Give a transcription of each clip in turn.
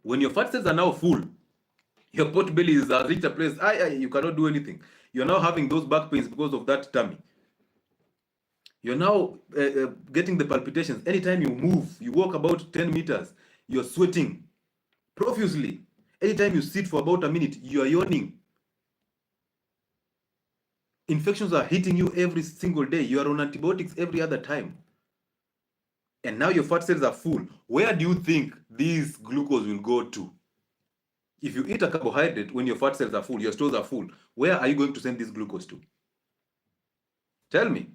When your fat cells are now full, your pot belly is reached a place, you cannot do anything. You're now having those back pains because of that tummy. You're now getting the palpitations. Anytime you move, you walk about 10 meters, you're sweating profusely. Anytime you sit for about a minute, you are yawning. Infections are hitting you every single day. You are on antibiotics every other time. And now your fat cells are full. Where do you think these glucose will go to? If you eat a carbohydrate when your fat cells are full, your stores are full, where are you going to send this glucose to? Tell me.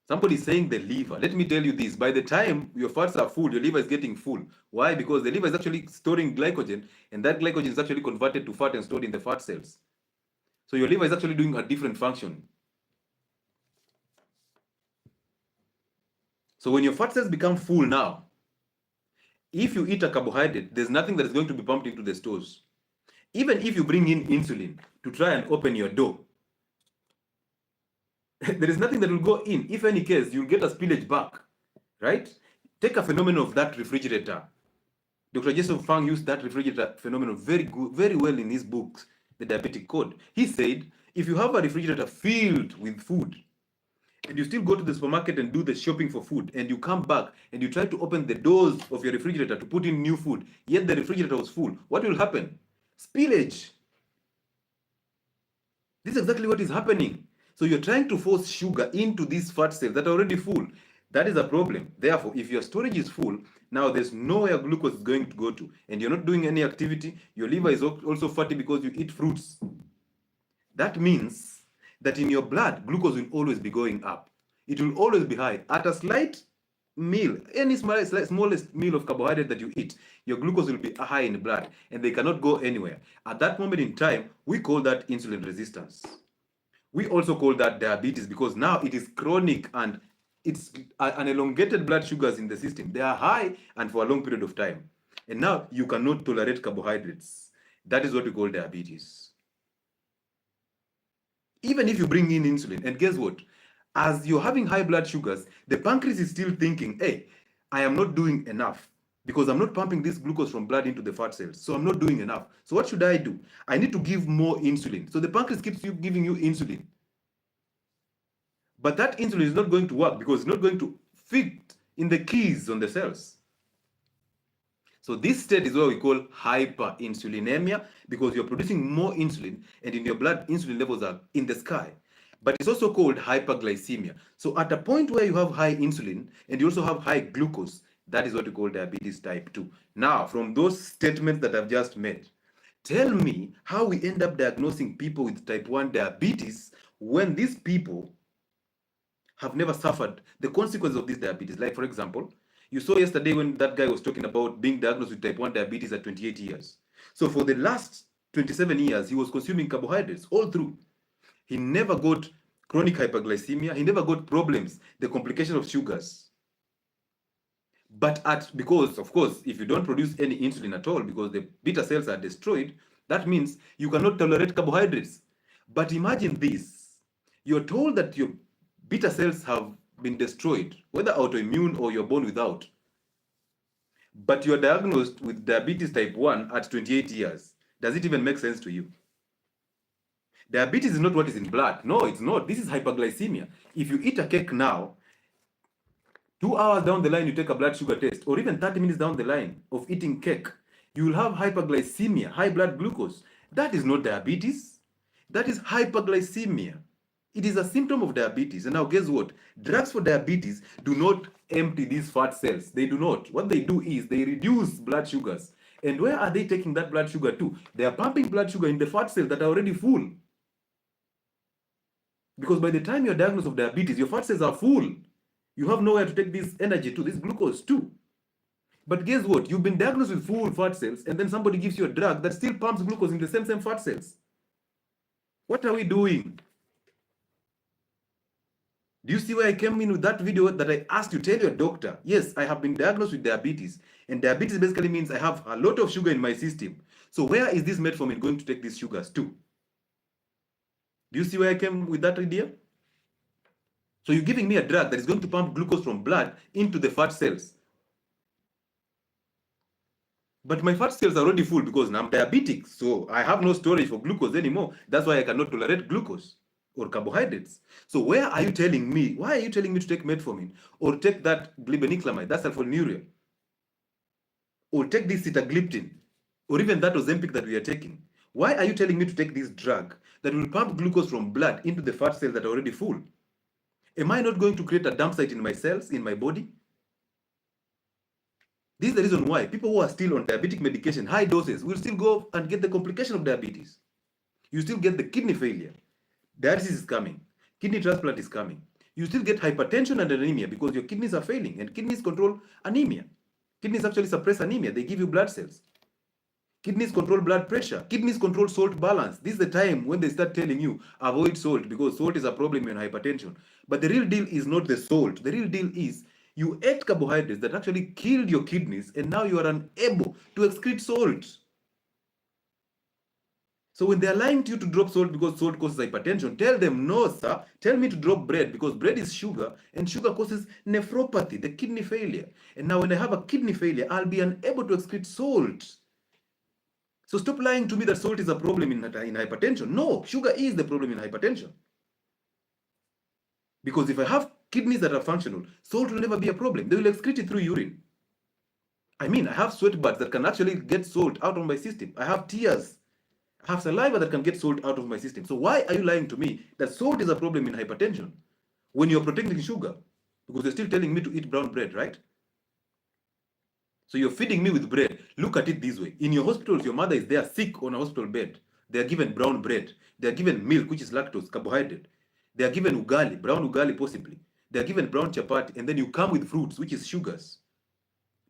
Somebody is saying the liver. Let me tell you this. By the time your fats are full, your liver is getting full. Why? Because the liver is actually storing glycogen, and that glycogen is actually converted to fat and stored in the fat cells. So your liver is actually doing a different function. So when your fat cells become full now, if you eat a carbohydrate, there's nothing that is going to be pumped into the stores. Even if you bring in insulin to try and open your door, there is nothing that will go in. If any case, you'll get a spillage back, right? Take a phenomenon of that refrigerator. Dr. Jason Fang used that refrigerator phenomenon very well in his book, The Diabetic Code. He said, if you have a refrigerator filled with food, and you still go to the supermarket and do the shopping for food, and you come back and you try to open the doors of your refrigerator to put in new food, yet the refrigerator was full, what will happen? Spillage. This is exactly what is happening. So you're trying to force sugar into these fat cells that are already full. That is a problem. Therefore, if your storage is full, now there's nowhere glucose is going to go to, and you're not doing any activity, your liver is also fatty because you eat fruits. That means that in your blood, glucose will always be going up. It will always be high. At a slight meal, any smallest meal of carbohydrate that you eat, your glucose will be high in blood, and they cannot go anywhere. At that moment in time, we call that insulin resistance. We also call that diabetes because now it is chronic and it's an elongated blood sugars in the system. They are high and for a long period of time. And now you cannot tolerate carbohydrates. That is what we call diabetes. Even if you bring in insulin, and guess what? As you're having high blood sugars, the pancreas is still thinking, hey, I am not doing enough because I'm not pumping this glucose from blood into the fat cells. So I'm not doing enough. So what should I do? I need to give more insulin. So the pancreas keeps giving you insulin. But that insulin is not going to work because it's not going to fit in the keys on the cells. So this state is what we call hyperinsulinemia because you're producing more insulin and in your blood insulin levels are in the sky. But it's also called hyperglycemia. So at a point where you have high insulin and you also have high glucose, that is what we call diabetes type 2. Now, from those statements that I've just made, tell me how we end up diagnosing people with type 1 diabetes when these people have never suffered the consequences of this diabetes. Like, for example, you saw yesterday when that guy was talking about being diagnosed with type 1 diabetes at 28 years. So for the last 27 years, he was consuming carbohydrates all through. He never got chronic hyperglycemia. He never got problems, the complication of sugars. But because, of course, if you don't produce any insulin at all because the beta cells are destroyed, that means you cannot tolerate carbohydrates. But imagine this. You're told that your beta cells have been destroyed, whether autoimmune or you're born without. But you're diagnosed with diabetes type 1 at 28 years. Does it even make sense to you? Diabetes is not what is in blood. No, it's not. This is hyperglycemia. If you eat a cake now, 2 hours down the line, you take a blood sugar test, or even 30 minutes down the line of eating cake, you will have hyperglycemia, high blood glucose. That is not diabetes. That is hyperglycemia. It is a symptom of diabetes. And now guess what? Drugs for diabetes do not empty these fat cells. They do not. What they do is they reduce blood sugars. And where are they taking that blood sugar to? They are pumping blood sugar in the fat cells that are already full. Because by the time you're diagnosed with diabetes, your fat cells are full. You have nowhere to take this energy to, this glucose to. But guess what? You've been diagnosed with full fat cells, and then somebody gives you a drug that still pumps glucose in the same fat cells. What are we doing? Do you see where I came in with that video that I asked you, tell your doctor, yes, I have been diagnosed with diabetes. And diabetes basically means I have a lot of sugar in my system. So where is this metformin going to take these sugars to? Do you see where I came with that idea? So you're giving me a drug that is going to pump glucose from blood into the fat cells. But my fat cells are already full because now I'm diabetic, so I have no storage for glucose anymore. That's why I cannot tolerate glucose or carbohydrates. So why are you telling me to take metformin or take that glibenclamide, that's sulfonylurea, or take this sitagliptin, or even that Ozempic that we are taking? Why are you telling me to take this drug that will pump glucose from blood into the fat cells that are already full? Am I not going to create a dump site in my cells, in my body? This is the reason why people who are still on diabetic medication, high doses, will still go and get the complication of diabetes. You still get the kidney failure. Dialysis is coming. Kidney transplant is coming. You still get hypertension and anemia because your kidneys are failing, and kidneys control anemia. Kidneys actually suppress anemia. They give you blood cells. Kidneys control blood pressure. Kidneys control salt balance. This is the time when they start telling you, avoid salt because salt is a problem in hypertension. But the real deal is not the salt. The real deal is you ate carbohydrates that actually killed your kidneys, and now you are unable to excrete salt. So when they are lying to you to drop salt because salt causes hypertension, tell them, no, sir, tell me to drop bread because bread is sugar, and sugar causes nephropathy, the kidney failure. And now when I have a kidney failure, I'll be unable to excrete salt. So stop lying to me that salt is a problem in hypertension. No, sugar is the problem in hypertension. Because if I have kidneys that are functional, salt will never be a problem. They will excrete it through urine. I mean, I have sweat buds that can actually get salt out of my system. I have tears. I have saliva that can get salt out of my system. So why are you lying to me that salt is a problem in hypertension when you're protecting sugar? Because you're still telling me to eat brown bread, right? So you're feeding me with bread. Look at it this way. In your hospitals, your mother is there sick on a hospital bed. They are given brown bread. They are given milk, which is lactose, carbohydrate. They are given ugali, brown ugali possibly. They are given brown chapati, and then you come with fruits, which is sugars.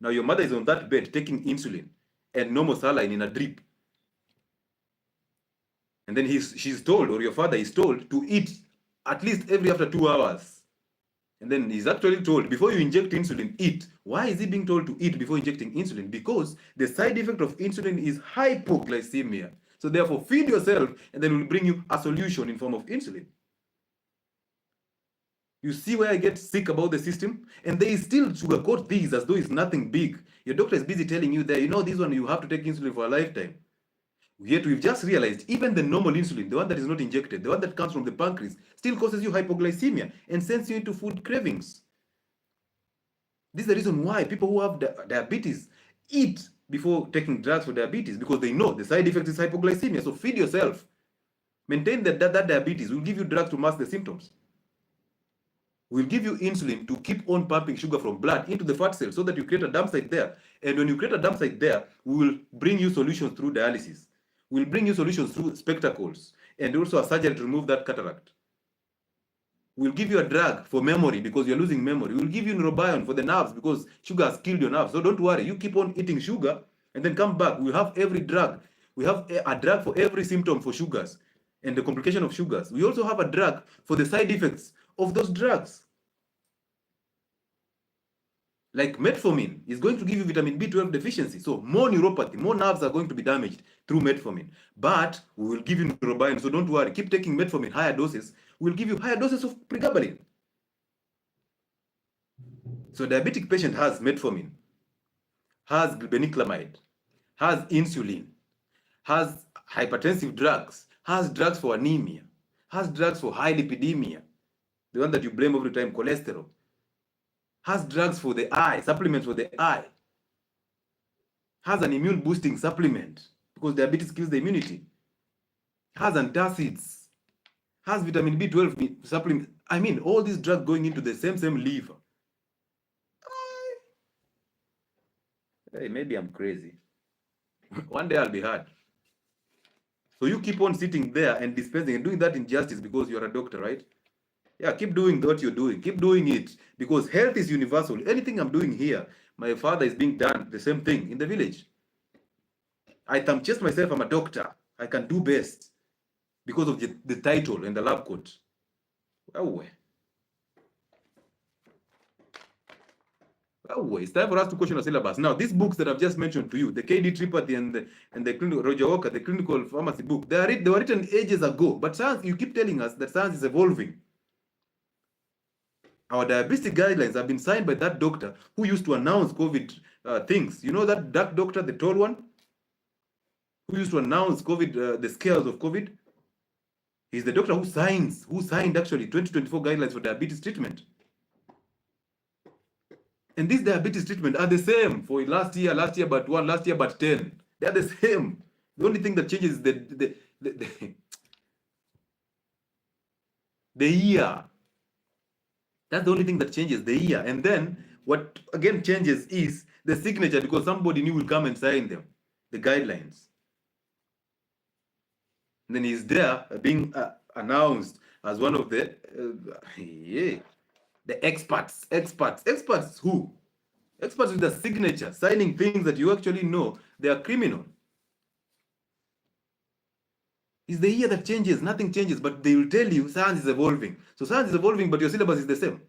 Now your mother is on that bed taking insulin and normal saline in a drip. And then she's told, or your father is told, to eat at least every after 2 hours. And then he's actually told, before you inject insulin, eat. Why is he being told to eat before injecting insulin? Because the side effect of insulin is hypoglycemia. So therefore, feed yourself, and then we'll bring you a solution in form of insulin. You see where I get sick about the system? And they still sugarcoat these as though it's nothing big. Your doctor is busy telling you that, you know, this one you have to take insulin for a lifetime. Yet we've just realized even the normal insulin, the one that is not injected, the one that comes from the pancreas, still causes you hypoglycemia and sends you into food cravings. This is the reason why people who have diabetes eat before taking drugs for diabetes, because they know the side effect is hypoglycemia. So feed yourself. Maintain that diabetes. We'll give you drugs to mask the symptoms. We'll give you insulin to keep on pumping sugar from blood into the fat cells so that you create a dump site there. And when you create a dump site there, we will bring you solutions through dialysis. We'll bring you solutions through spectacles and also a surgery to remove that cataract. We'll give you a drug for memory because you're losing memory. We'll give you neurobion for the nerves because sugar has killed your nerves. So don't worry, you keep on eating sugar and then come back. We have every drug. We have a drug for every symptom for sugars and the complication of sugars. We also have a drug for the side effects of those drugs. Like metformin is going to give you vitamin B12 deficiency. So more neuropathy, more nerves are going to be damaged through metformin. But we will give you neurobion. So don't worry, keep taking metformin, higher doses. We'll give you higher doses of pregabalin. So diabetic patient has metformin, has glibenclamide, has insulin, has hypertensive drugs, has drugs for anemia, has drugs for high lipidemia, the one that you blame every time, cholesterol, has drugs for the eye, supplements for the eye, has an immune boosting supplement because diabetes kills the immunity, has antacids, has vitamin B12 supplement. I mean, all these drugs going into the same liver. Hey, maybe I'm crazy. One day I'll be hard. So you keep on sitting there and dispensing and doing that injustice because you're a doctor, right? Yeah, keep doing what you're doing. Keep doing it because health is universal. Anything I'm doing here, my father is being done the same thing in the village. I can just myself, I'm a doctor. I can do best because of the title and the lab coat. Oh, it's time for us to question our syllabus. Now, these books that I've just mentioned to you, the KD Tripathi and the clinical, Roger Walker, the clinical pharmacy book, they were written ages ago. But science, you keep telling us that science is evolving. Our diabetes guidelines have been signed by that doctor who used to announce COVID things. You know that doctor, the tall one, who used to announce COVID, the scares of COVID? He's the doctor who signed actually 2024 guidelines for diabetes treatment. And these diabetes treatment are the same for last year but 1, last year but 10. They are the same. The only thing that changes is the year. That's the only thing that changes, the year. And then what again changes is the signature, because somebody new will come and sign them, the guidelines. And then he's there being announced as one of the experts. Experts who? Experts with the signature, signing things that you actually know they are criminal. It's the year that changes, nothing changes, but they will tell you science is evolving. So science is evolving, but your syllabus is the same.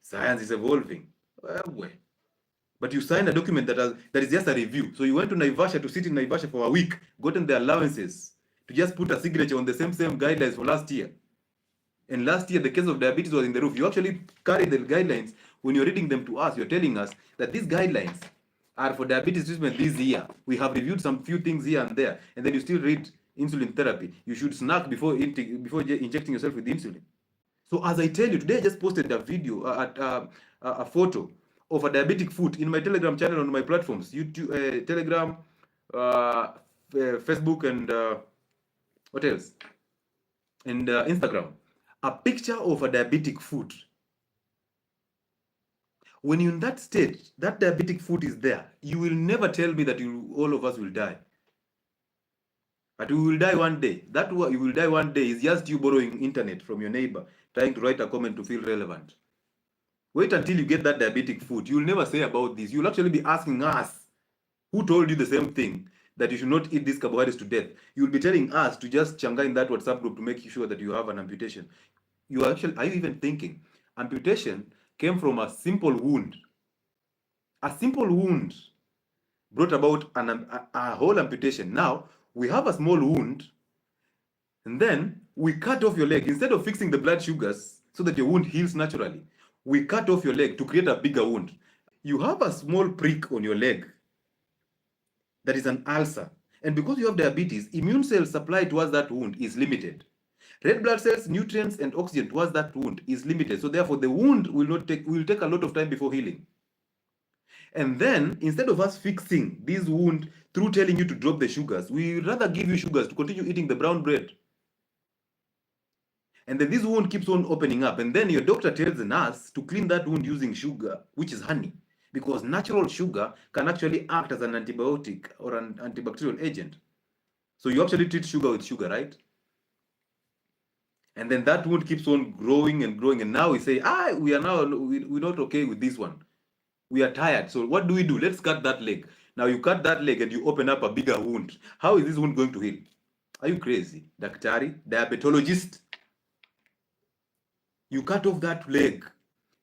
Science is evolving. But you signed a document that is just a review. So you went to Naivasha to sit in Naivasha for a week, gotten the allowances to just put a signature on the same guidelines for last year. And last year, the case of diabetes was in the roof. You actually carry the guidelines. When you're reading them to us, you're telling us that these guidelines are for diabetes treatment this year. We have reviewed some few things here and there. And then you still read insulin therapy. You should snack before injecting yourself with insulin. So as I tell you, today I just posted a video, a photo of a diabetic foot in my Telegram channel on my platforms, YouTube, Telegram, Facebook, and what else? And Instagram. A picture of a diabetic foot. When you're in that state, that diabetic foot is there. You will never tell me that all of us will die. But we will die one day. That you will die one day is just you borrowing internet from your neighbor, trying to write a comment to feel relevant. Wait until you get that diabetic foot. You will never say about this. You'll actually be asking us, who told you the same thing, that you should not eat these carbohydrates to death. You'll be telling us to just changa in that WhatsApp group to make sure that you have an amputation. Are you even thinking? Amputation came from a simple wound. A simple wound brought about a whole amputation. Now, we have a small wound, and then we cut off your leg. Instead of fixing the blood sugars so that your wound heals naturally, we cut off your leg to create a bigger wound. You have a small prick on your leg that is an ulcer. And because you have diabetes, immune cells supply towards that wound is limited. Red blood cells, nutrients, and oxygen towards that wound is limited. So therefore, the wound will take a lot of time before healing. And then, instead of us fixing this wound through telling you to drop the sugars, we rather give you sugars to continue eating the brown bread. And then this wound keeps on opening up. And then your doctor tells the nurse to clean that wound using sugar, which is honey. Because natural sugar can actually act as an antibiotic or an antibacterial agent. So you actually treat sugar with sugar, right? And then that wound keeps on growing and growing. And now we say, we're not okay with this one. We are tired. So what do we do? Let's cut that leg. Now you cut that leg and you open up a bigger wound. How is this wound going to heal? Are you crazy? Daktari, diabetologist. You cut off that leg.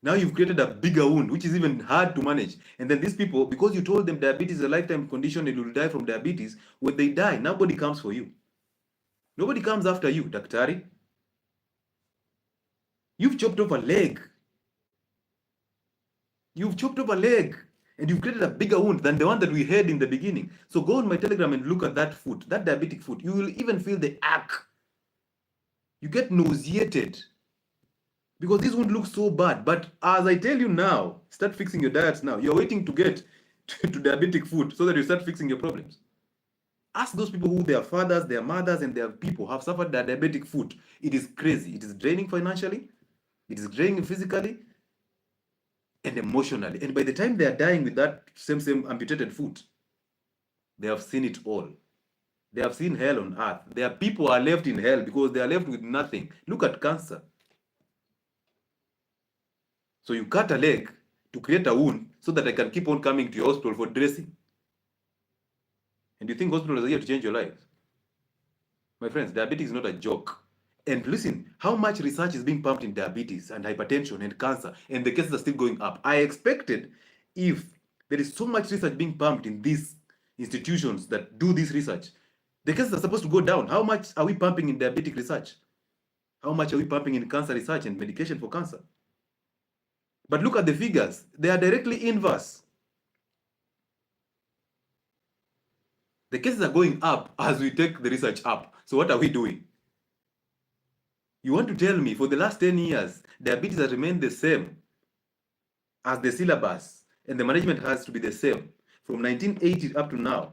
Now you've created a bigger wound, which is even hard to manage. And then these people, because you told them diabetes is a lifetime condition and you'll die from diabetes, when they die, nobody comes for you. Nobody comes after you, Daktari. You've chopped off a leg. You've chopped off a leg. And you've created a bigger wound than the one that we had in the beginning. So go on my Telegram and look at that foot, that diabetic foot. You will even feel the ache. You get nauseated. Because this wound looks so bad. But as I tell you now, start fixing your diets now. You're waiting to get to diabetic foot so that you start fixing your problems. Ask those people who their fathers, their mothers, and their people have suffered that diabetic foot. It is crazy. It is draining financially. It is draining physically and emotionally. And by the time they are dying with that same amputated foot, they have seen it all. They have seen hell on earth. Their people are left in hell because they are left with nothing. Look at cancer. So you cut a leg to create a wound so that I can keep on coming to your hospital for dressing. And you think hospitals are here to change your life? My friends, diabetes is not a joke. And listen, how much research is being pumped in diabetes and hypertension and cancer, and the cases are still going up. I expected, if there is so much research being pumped in these institutions that do this research, the cases are supposed to go down. How much are we pumping in diabetic research? How much are we pumping in cancer research and medication for cancer? But look at the figures. They are directly inverse. The cases are going up as we take the research up. So what are we doing? You want to tell me for the last 10 years, diabetes has remained the same as the syllabus, and the management has to be the same from 1980 up to now.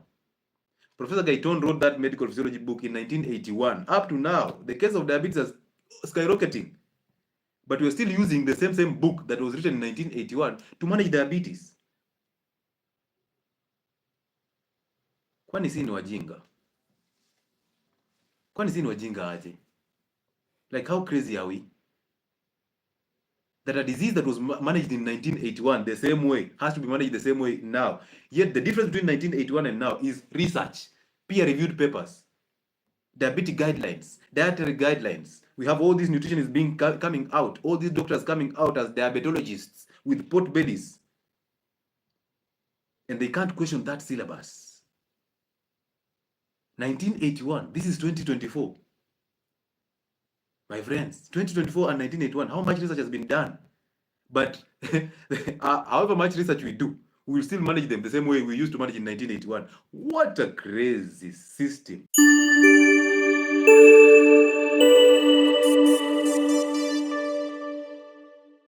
Professor Gaiton wrote that medical physiology book in 1981. Up to now, the case of diabetes is skyrocketing. But we're still using the same book that was written in 1981 to manage diabetes. Kwani si ni wajinga? Kwani si ni wajinga aje? Like, how crazy are we? That a disease that was managed in 1981 the same way has to be managed the same way now. Yet the difference between 1981 and now is research, peer-reviewed papers, diabetic guidelines, dietary guidelines. We have all these nutritionists coming out, all these doctors coming out as diabetologists with pot bellies. And they can't question that syllabus. 1981, this is 2024. My friends, 2024 and 1981, how much research has been done? But however much research we do, we will still manage them the same way we used to manage in 1981. What a crazy system.